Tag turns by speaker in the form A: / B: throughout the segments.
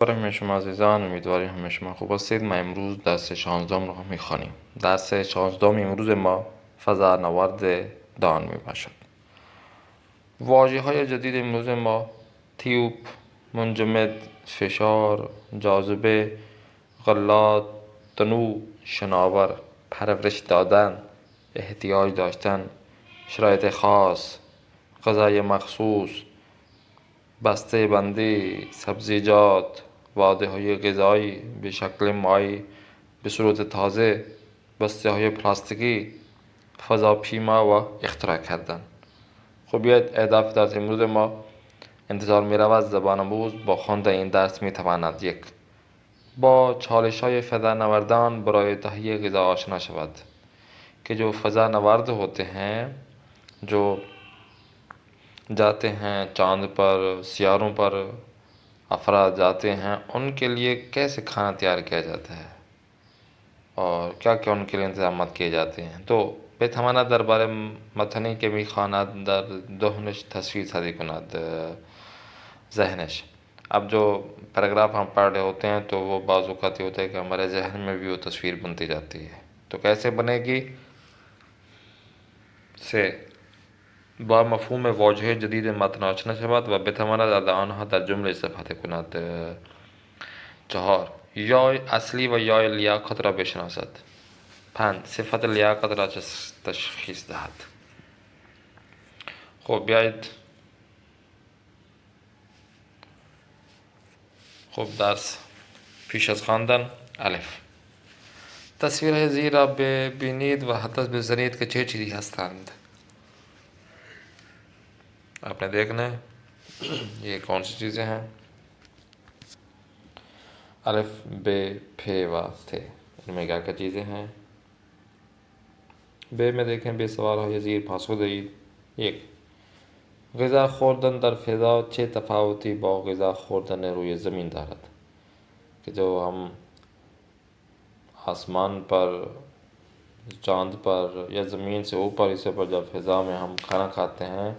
A: برای شما عزیزان، امیدواریم همه شما خوب هستید. ما امروز درس 16 رو میخوانیم. درس 16 امروز ما فضانورد دان میباشد. واژه های جدید امروز ما تیوب، منجمد، فشار، جاذبه، غلات، تنوع، شناور، پرورش دادن، احتیاج داشتن، شرایط خاص، غذای مخصوص، بسته بندی، سبزیجات، واده های غذایی به شکل مای به صورت تازه، بسته های پلاستیکی، فضاپیما و اختراع کردن. خب بیاید اهداف درس امروز ما انتظار می رود زبان آموز با خواندن این درس می تواند: یک، با چالش های فضانوردان برای تهیه غذا آشنا شود کہ جو فضانورد ہوتے ہیں جو جاتے ہیں چاند پر، سیاروں پر افراد جاتے ہیں، ان کے لیے کیسے کھانا تیار کیا جاتا ہے اور کیا کیا ان کے لیے انتظامات کیے جاتے ہیں. تو بتواند درباره متنی که میخواند در ذهنش تصویر سازی کند ذهنش. اب جو پیراگراف ہم پڑھ رہے ہوتے ہیں تو وہ بعض اوقات یہ ہوتا ہے کہ ہمارے ذہن میں بھی وہ تصویر بنتی جاتی ہے. تو کیسے بنے گی؟ سے با مفهوم واژه جدید متن آشنا شود و بتواند از آنها در جمله استفاده کند. 4. یای اصلی و یای لیاقت را بشناسد. 5. صفت لیاقت را تشخیص دهد. خب بیایید درس پیش از خواندن: الف، تصویرهای زیر را ببینید و حدس بزنید که چه چیزی هستند. آپ نے دیکھنا ہے یہ کون سی چیزیں ہیں. الف ب پ و ت، ان میں کیا کیا چیزیں ہیں؟ ب میں دیکھیں بے سوال های زیر پاسخ دهید. 1. غذا خوردن در فضا چه تفاوتی با غذا خوردن روی زمین دارد؟ کہ جو ہم آسمان پر، چاند پر یا زمین سے اوپر حصے پر جب فضا میں ہم کھانا کھاتے ہیں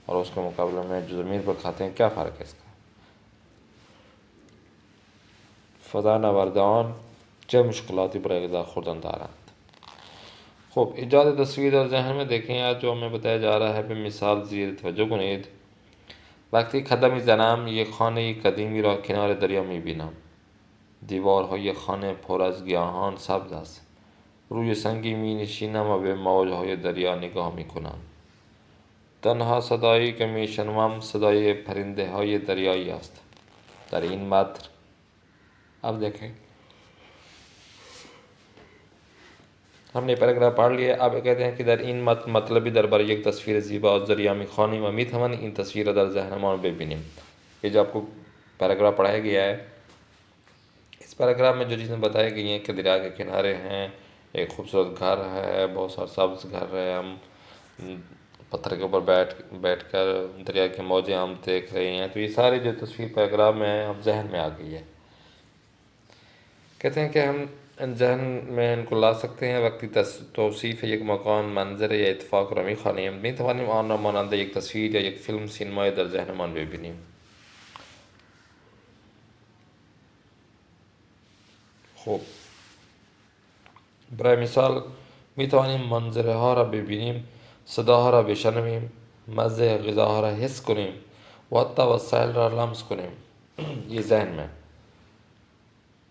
A: اور اس کے مقابلے میں جو زمین پر کھاتے ہیں، کیا فرق ہے اس کا؟ فضانوردان چه مشکلاتی برای غذا خوردن دارند؟ خب ایجاد تصویر در ذہن میں دیکھیں. آج جو ہمیں بتایا جا رہا ہے به مثال زیر توجه کنید. وقتی قدم میزنم یک خانه قدیمی را کنار دریا میبینم. دیوارهای خانه پر از گیاهان سبز است. روی سنگی مینشینم و به موجهای دریا نگاه میکنم. تنها صدایی که میشنوم صدای پرنده های دریایی است. در این متن اب دیکھیں ہم نے پیراگراف پڑھ لیا. اب کہتے ہیں کہ در این مطلبی درباره یک تصویر زیبا از دریا میخوانیم و میتوانیم این تصویر را در ذهنمان ببینیم. یہ جو آپ کو پیراگراف پڑھایا گیا ہے، اس پیراگراف میں جو چیزیں بتائی گئی ہیں کہ دریا کے کنارے ہیں، ایک خوبصورت گھر ہے، بہت سارا سبز گھر ہے، ہم پتھر کے اوپر بیٹھ کر دریا کے موجیں ہم دیکھ رہے ہیں. تو یہ ساری جو تصویر پیراگراف میں ہے ہم ذہن میں آ گئی ہے. کہتے ہیں کہ ہم ذہن میں ان کو لا سکتے ہیں وقتی توصیف یک مکان، منظر یا اتفاق را میخوانیم. میتوانیم آن را مانند یک تصویر یا یک فیلم سینمایی در ذهنمان ببینیم. خوب، برای مثال میتوانیم منظره ها را ببینیم، صداها را بشنویم، مزه غذاها را حس کنیم و حتی وسایل را لمس کنیم. یہ ذهن میں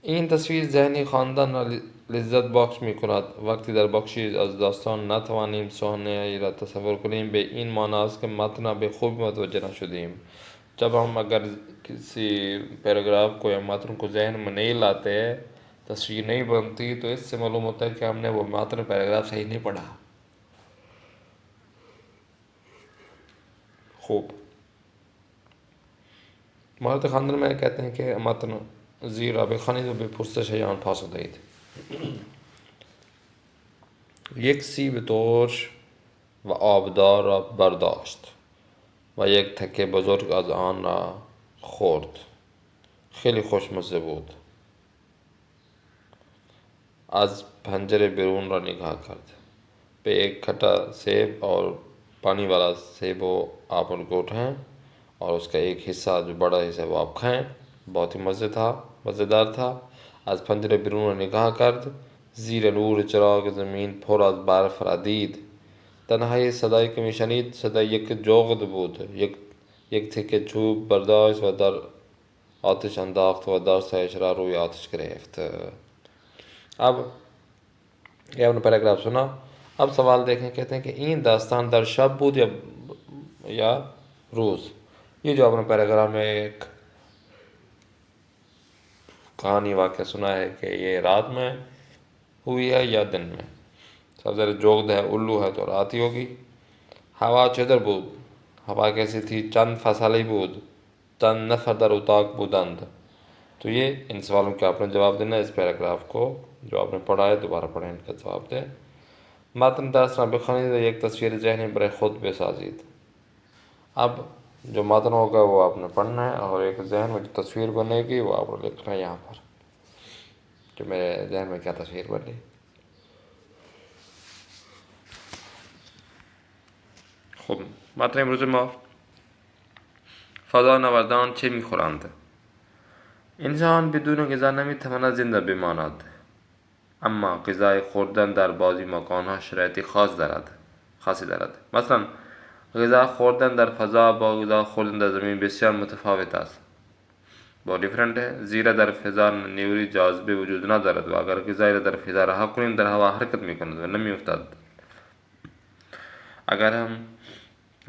A: این تصویر ذهنی خواندن را لذت بخش می کند. وقتی در بخشی از داستان نتوانیم صحنه را تصور کنیم، به این معنی است که متن به خوبی متوجه نشدیم. جب ہم اگر کسی پیراگراف کو یا متن کو ذہن میں نہیں لاتے، تصویر نہیں بنتی، تو اس سے معلوم ہوتا ہے کہ ہم نے وہ متن پیراگراف صحیح نہیں پڑھا. خوب، مهارت خواندن میں کہتے ہیں کہ متن زیر را بخوانید و به پرسش آن پاسخ دهید. یک سیب ترش و آبدار را برداشت و یک تکه بزرگ از آن را خورد. خیلی خوشمزه بود. از پنجره بیرون را نگاه کرد. به ایک کھٹا سیب اور پانی والا سیب و آپ ان کو اٹھائیں اور اس کا ایک حصہ جو بڑا حصہ وہ آپ کھائیں. بہت ہی مزیدار تھا. از پنجره بیرون نگاه کرد. زیر نور چراغ زمین پر از برف ردید. تنهایی صدایی که میشنید صدای یک جغد بود. یک تکه چوب برداشت و در آتش انداخت و دستش را روی آتش گرفت. اب یہ آپ نے پیراگراف سنا. اب سوال دیکھیں. کہتے ہیں کہ این داستان در شب بود یا روز. یہ جو آپ نے پیراگراف میں ایک کہانی واقعہ سنا ہے کہ یہ رات میں ہوئی ہے یا دن میں. سب سے جوگد ہے الو ہے تو رات ہی ہوگی. ہوا چدر بود. ہوا کیسی تھی؟ چند فصلی بود. چند نفر در اتاق بودند. تو یہ ان سوالوں کے آپ نے جواب دینا ہے. اس پیراگراف کو جو آپ نے پڑھا ہے دوبارہ پڑھیں، ان کا جواب دیں. متن درس را بخوانید و یک تصویر ذہنی برای خود بسازید. اب جو متن ہوگا وہ آپ نے پڑھنا ہے اور ایک ذہن میں جو تصویر بنے گی وہ آپ نے لکھنا ہے یہاں پر کہ میرے ذہن میں کیا تصویر بنی. خب متن امروز ما فضا نوردان چه میخورند؟ انسان بدون غذا نمیتواند زنده بماند، اما غذای خوردن در بعضی مکانها شرایط خاصی دارد. مثلا غذا خوردن در فضا با غذا خوردن در زمین بسیار متفاوت است، با ڈفرنٹ ہے. زیرا در فضا نیوری جاذبه وجود ندارد و اگر غذای را در فضا رها کنیم در هوا حرکت میکند و نمیافتد. اگر ہم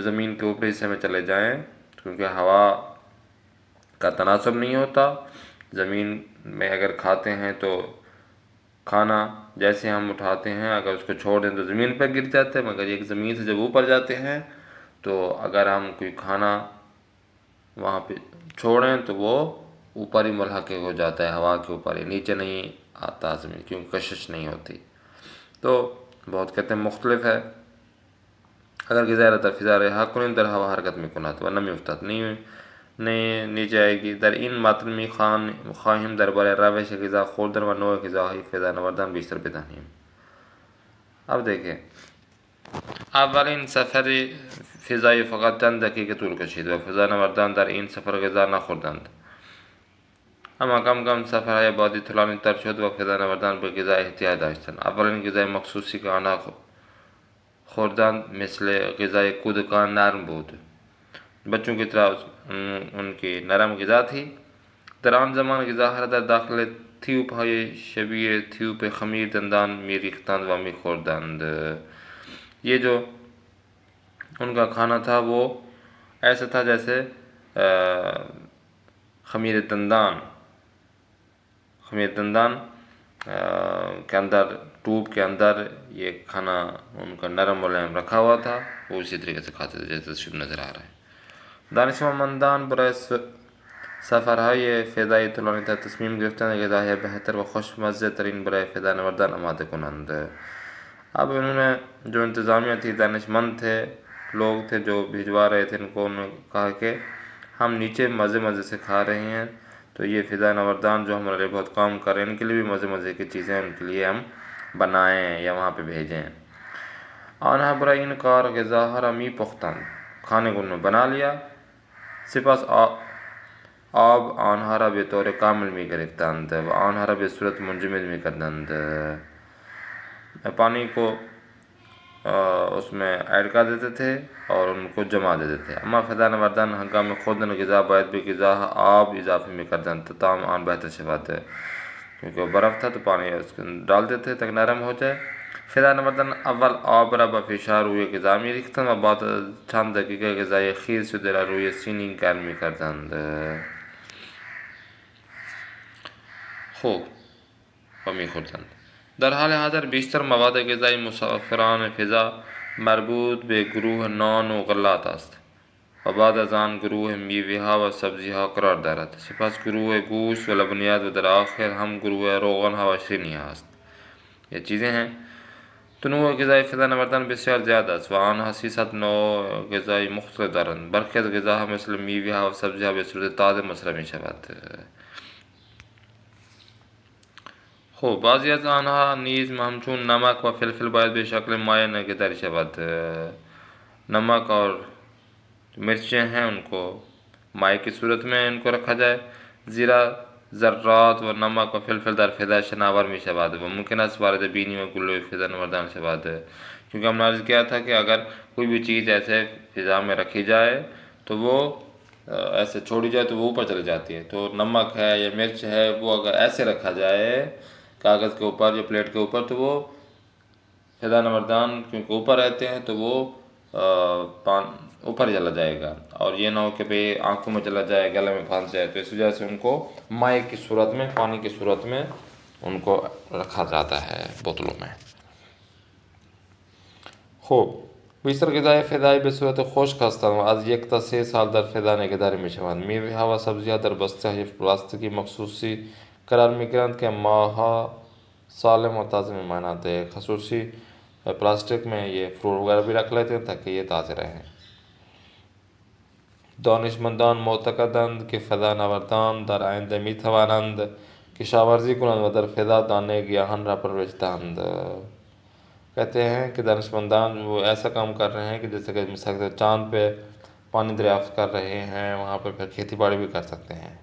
A: زمین کے اوپری حصے میں چلے جائیں کیونکہ ہوا کا تناسب نہیں ہوتا، زمین میں اگر کھاتے ہیں تو کھانا جیسے ہم اٹھاتے ہیں اگر اس کو چھوڑ دیں تو زمین پہ گر جاتے ہیں، مگر ایک زمین سے جب اوپر جاتے ہیں تو اگر ہم کوئی کھانا وہاں پہ چھوڑیں تو وہ اوپر ہی ملحق ہو جاتا ہے، ہوا کے اوپر ہی، نیچے نہیں آتا زمین کیونکہ کشش نہیں ہوتی. تو بہت کہتے ہیں مختلف ہے. اگر غذا را در فضا رها کنیم در هوا حرکت میکند و نمیافتد، نہیں نیچے آئے گی. در این متن میخواهیم درباره روش غذا خوردن و نوع غذاهای فضا نوردان بیشتر بدانیم. اب دیکھیں اولین سفر فضایی فقط چند دقیقه طول کشید و فضا نوردان در این سفر غذا نخوردند، اما کم کم سفرهای بعدی طولانی تر شد و فضا نوردان به غذا احتیاج داشتند. اولین غذای مخصوصی که آنها خوردند مثل غذای کودکان نرم بود، بچوں کی طرح ان کی نرم غذا تھی. در آن زمان غذاها را در داخل تیوب‌های شبیه تیوب خمیر دندان میریختند و میخوردند. یہ جو ان کا کھانا تھا وہ ایسا تھا جیسے خمیر دندان کے اندر، ٹوب کے اندر یہ کھانا ان کا نرم ملائم رکھا ہوا تھا، وہ اسی طریقے سے کھاتے تھے جیسے تصویر نظر آ رہا ہے. دانشمندان برای سفرهای فضایی طولانی تر تصمیم گرفتند غذاهای بہتر و خوشمزه ترین برای فضا نوردان آماده کنند. اب انہوں نے جو انتظامیہ تھی، دانشمند تھے، لوگ تھے جو بھجوا رہے تھے، ان کو انہوں نے کہا کہ ہم نیچے مزے سے کھا رہے ہیں تو یہ فضا نوردان جو ہمارے لیے بہت کام کر رہے ہیں ان کے لیے بھی مزے کی چیزیں ان کے لیے ہم بنائیں یا وہاں پہ بھیجیں. آنها برای این کار غذاها را میپختند، کھانے کو انہوں نے بنا لیا. سپس آب آنها را به طور کامل میگرفتند و آنها را به صورت منجمد میکردند. پانی کو اس میں ایڈ کر دیتے تھے اور ان کو جما دیتے تھے. اما فضا نوردان ہنگام خوردن غذا باید به غذا آب اضافه میکردند تا طعم آن بہتر شود. کیونکہ وہ برف تھا تو پانی اس کو ڈال دیتے تاکہ نرم ہو جائے. فضا نوردان اول آب را به فشار روی غذا میریختند و بعد چند دقیقه غذای خیس شده را روی سینی گرم میکردند. خوب و میخوردند. در حال حاضر بیشتر مواد غذایی مسافران فضا مربوط به گروه نان و غلات است و بعد از آن گروه میوه ها و سبزی ها قرار دارد. سپس گروه گوشت و لبنیات و در آخر هم گروه روغن ها و شیرینی است. یہ چیزیں ہیں. تنوع غذای فضا نوردان بسیار زیاد است و آنها 300 نوع غذایی مختلف دارند. برخی از غذاها مثل میوه ها و سبزی ها به صورت تازه مصرف می شود. خب بعضی از آنها نیز همچون نمک و فلفل باید به شکل مایع نگهداری شود. نمک اور مرچیں ہیں ان کو مائع کی صورت میں ان کو رکھا جائے. زیرا ذرات و نمک و فلفل در فضا شناور می شود و ممکن است وارد بینی و گلوی فضا نوردان شود. کیونکہ ہم نے عرض کیا تھا کہ اگر کوئی بھی چیز ایسے فضا میں رکھی جائے تو وہ ایسے چھوڑی جائے تو وہ اوپر چلی جاتی ہے. تو نمک ہے یا مرچ ہے وہ اگر ایسے رکھا جائے کاغذ کے اوپر یا پلیٹ کے اوپر تو وہ فضا نوردان کیونکہ اوپر رہتے ہیں تو وہ اوپر چلا جائے گا، اور یہ نہ ہو کہ بھئی آنکھوں میں چلا جائے، گلے میں پھنس جائے. تو اس وجہ سے ان کو مائع کی صورت میں، پانی کی صورت میں ان کو رکھا جاتا ہے بوتلوں میں. خوب بیشتر غذای فضایی به صورت خشک هستند و از 1 تا 3 سال در فضا نگهداری می‌شوند. میوه‌ها و سبزی‌ها در بسته‌های پلاستیکی مخصوصی قرار می‌گیرند که ماه‌ها سالم و تازه می‌مانند. خصوصی پلاسٹک میں یہ فروٹ وغیرہ بھی رکھ لیتے ہیں تاکہ یہ تازے رہیں. دانشمندان معتقدند که فضا نوردان در آینده می‌توانند کشاورزی کنند و در فضا دانه گیاهان را پرورش دهند. کہتے ہیں کہ دانشمندان وہ ایسا کام کر رہے ہیں کہ جیسے کہ مثال کے چاند پہ پانی دریافت کر رہے ہیں، وہاں پر پھر کھیتی باڑی بھی کر سکتے ہیں.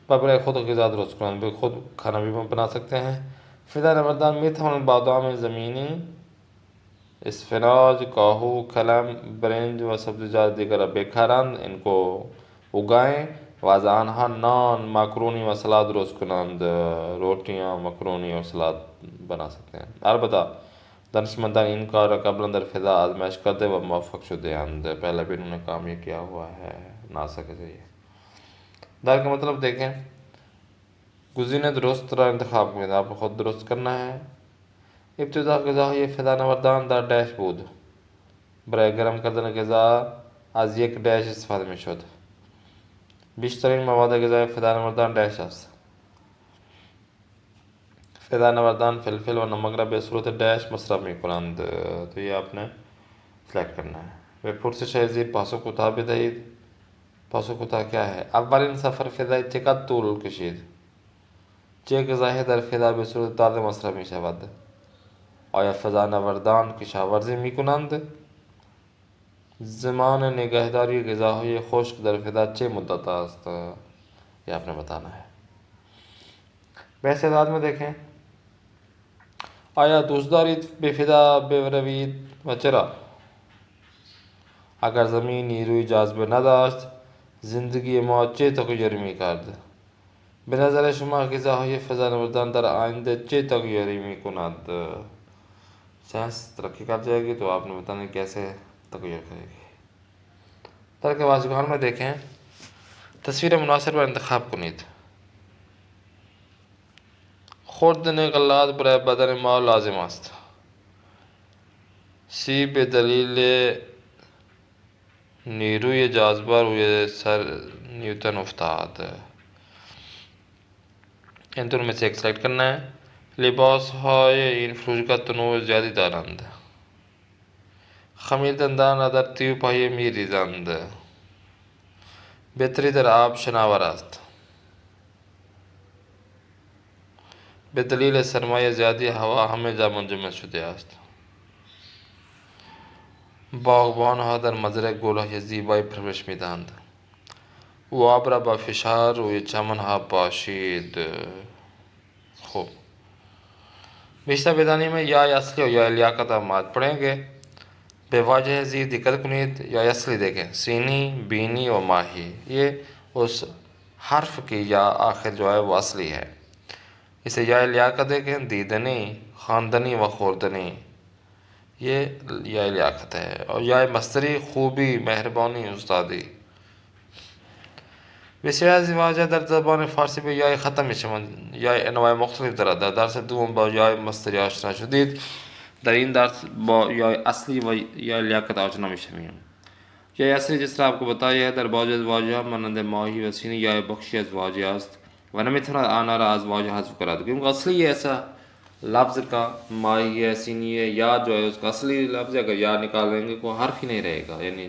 A: برای خود غذا درست کنند، بھی خود کھانا بھی بنا سکتے ہیں. فضا نوردان میتوانند بادام زمینی، اسفناج، کاہو، کلم، برنج و سبزیجات دیگر را بکارند، ان کو اگائیں و از آنها نان، مکرونی و سلاد درست کنند. روٹیاں، مکرونی اور سلاد بنا سکتے ہیں. البتہ دانشمندان این کار را قبلا در فضا آزمائش کرده و موفق شده اند. پہلے بھی انہوں نے کام یہ کیا ہوا ہے ناسا کے ذریعے. دار کا مطلب دیکھیں، گزینہ درست را انتخاب کنید، آپ کو خود درست کرنا ہے. ابتدا غذاهای فضا نوردان در ڈیش بود. برای گرم کردن غذا از یک ڈیش استفاده میشد. بیشترین مواد غذای فضا نوردان ڈیش است. فضا نوردان فلفل و نمک را به صورت ڈیش مصرف میکنند. تو یہ آپ نے سلیکٹ کرنا ہے. به پرسش زیر پاسخ کوتاه بدهید. پاسخ کوتاه کیا ہے؟ اولین سفر فضایی چقدر طول کشید؟ چه غذاهای در فضا به صورت تازه مصرف میشود؟ آیا فضا نوردان کشاورزی میکنند؟ زمان نگهداری غذاهای خشک در فضا چه مدت است؟ یہ آپ نے بتانا ہے. بحث اعداد میں دیکھیں، آیا دوست دارید به فضا بروید و چرا؟ اگر زمین نیروی جاذبه نداشت زندگی ما چه تغییری میکرد؟ به نظر شما غذاهای فضا نوردان در آینده چه تغییری میکند؟ سائنس ترقی کر جائے گی تو آپ نے بتانا کیسے تغیر کرے گی. ترک واژگان میں دیکھیں، تصویر مناسب پر انتخاب کنید. خوردن غلات برای بدن ما لازم است. سی به دلیل نیروی جاذبه روی سر نیوتن افتاد. ان دونوں میں سے ایک سلیکٹ کرنا ہے. لباس های این فرودگاه تنوع زیادی دارند. خمیر دندان را در تیوب پایه می ریزند. بهتری در آب شناور است. به دلیل سرمایه زیادی هوا همه جا منجمد شده است. باغبان ها در مزرعه گل‌های زیبایی پرورش می دهند. او آب را با فشار روی چمن ها پاشید. خوب، بیشتر بدانی میں یا اصلی و یا لیاقت آماد پڑھیں گے. به واجه زیر دقت کنید. یا اصلی دیکھیں، سینی، بینی و ماہی، یہ اس حرف کی یا آخر جو ہے وہ اصلی ہے. اسے یا لیاقت دیکھیں، دیدنی، خواندنی و خوردنی، یہ یا لیاقت ہے. اور یا مصدری، خوبی، مہربانی، استادی. بسیار از واژه در زبان فارسی به یای ختم میشوند. یای انواع مختلف دارد. در درس دوم با یای مصدری آشنا شدید. در این درس با یای اصلی و یای لیاقت آشنا میشویم. یای اصلی جس طرح آپ کو بتایا ہے در بعضی از واژه مانند ماهی و سینی یای بخشی از واژه است و نمیتواند آنها را از واژه حذف کند. کیونکہ اصلی ایسا لفظ کا ماہی ہے، سینی ہے، یا جو ہے اس کا اصلی لفظ ہے، اگر یا نکال دیں گے کوئی حرف ہی نہیں رہے گا، یعنی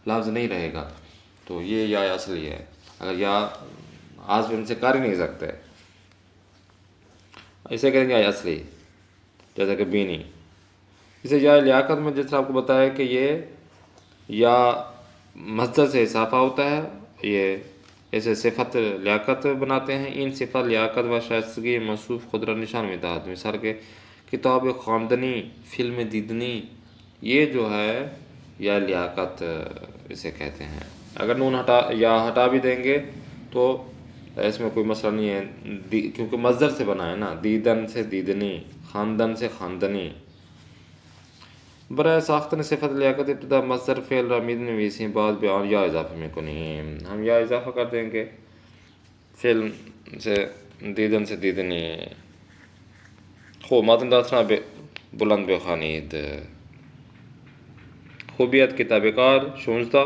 A: لفظ نہیں رہے گا. تو یہ یا اصلی ہے. اگر یا آج بھی ان سے کر ہی نہیں سکتے، اسے کہیں گے یا اصلی. جیسا کہ بینی، اسے یا لیاقت میں جس طرح آپ کو بتایا کہ یہ یا مصدر سے اضافہ ہوتا ہے، یہ اسے صفت لیاقت بناتے ہیں. ان صفت لیاقت و شائستگی موصوف خود را نشان میدهد. مثال کے کتاب خواندنی، فلم دیدنی، یہ جو ہے یا لیاقت اسے کہتے ہیں. اگر نون ہٹا بھی دیں گے تو اس میں کوئی مسئلہ نہیں ہے، کیونکہ مصدر سے بنا ہے نا. دیدن سے دیدنی، خواندن سے خواندنی. برای ساختن صفت لیاقت ابتدا مصدر فعل را می‌نویسیم، بعد به آن یا اضافه می‌کنیم. ہم یا اضافہ کر دیں گے. فعل سے دیدن سے دیدنی. متن داستنا بلند بخوانید. خوبیت کتاب کار 16.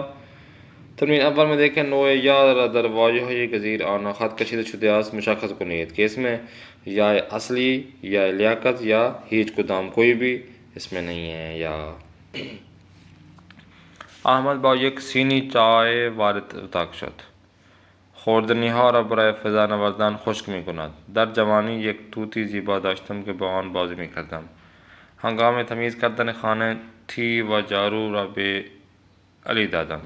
A: تمرین اول میں دیکھیں نوع یا را در واژه‌های گزیر آن خط کشیده شده است مشخص کنید کہ اس میں یا اصلی یا لیاقت یا هیچ کدام کوئی بھی اس میں نہیں ہے. یا احمد با یک سینی چای وارد اتاق شد. خوردنی‌ها را برای فضا نوردن خشک می‌کند. در جوانی یک توتی زیبا داشتم که با آن بازی می‌کردم. ہنگام تمیز کردن خانه تھی و جارو را به علی دادم.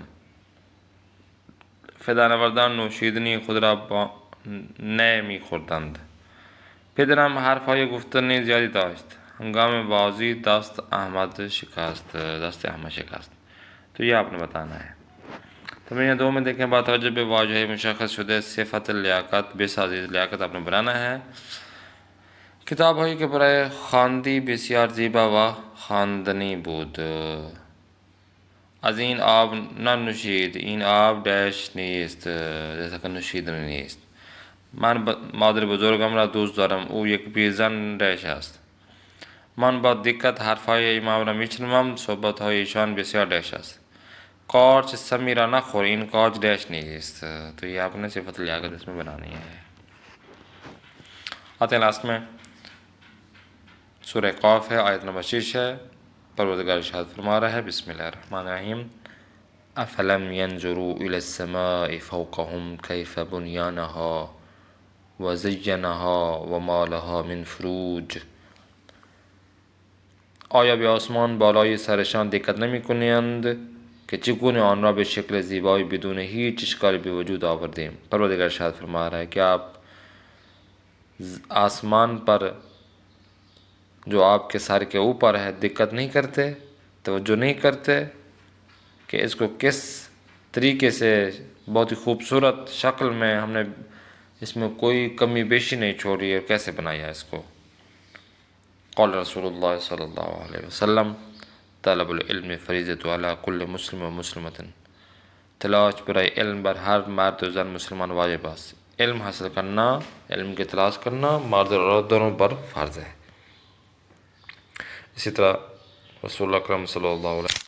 A: فدا نوردان نوشیدنی خود را با نی می‌خوردند. پدرم حرف‌های گفتنی زیادی داشت. ہنگام بازی دست احمد شکست. تو یہ آپ نے بتانا ہے. تمرین 2 میں دیکھیں با توجہ به واژه مشخص شده صفت لیاقت بسازید. لیاقت آپ نے بنانا ہے. کتاب هایی که برای خواندی بسیار زیبا و خواندنی بود. از این آب ننوشید، این آب ڈیش نیست، جیسا که نوشیدنی نیست. من مادر بزرگم را دوست دارم، او یک بیزن ڈیش است. من با دقت حرفهای امام را میشنوم، صحبتهای ایشان بسیار ڈیش است. قارچ سمی را نخور، این قارچ ڈیش نیست. تو یہ آپ نے صفت لیاقت اس میں بنانی ہے. آتے ہیں لاسٹ میں سورہ قاف ہے، آیت نمبر 6 ہے. پروردگار ارشاد فرما رہا ہے بسم اللہ الرحمن الرحیم افلم ينظروا الى السماء فوقهم كيف بنيانها وزينها وما لها من فروج. آیا به آسمان بالای سرشان دقت نمی‌کنند که چگونه آن را به شکل زیبایی بدون هیچ اشکالی به وجود آوردیم. پروردگار ارشاد فرما رہا ہے کہ آپ آسمان پر جو آپ کے سر کے اوپر ہے دقت نہیں کرتے، توجہ نہیں کرتے کہ اس کو کس طریقے سے بہت ہی خوبصورت شکل میں ہم نے اس میں کوئی کمی بیشی نہیں چھوڑی اور کیسے بنایا اس کو. قال رسول اللہ صلی اللہ علیہ وسلم طلب العلم فریضۃ علی کل مسلم و مسلمۃ. تلاش برائے علم بر ہر مرد و زن مسلمان واجب است. علم حاصل کرنا، علم کی تلاش کرنا مرد اور عورت دونوں پر فرض ہے. اسی طرح رسول اللہ اکرم صلی اللہ علیہ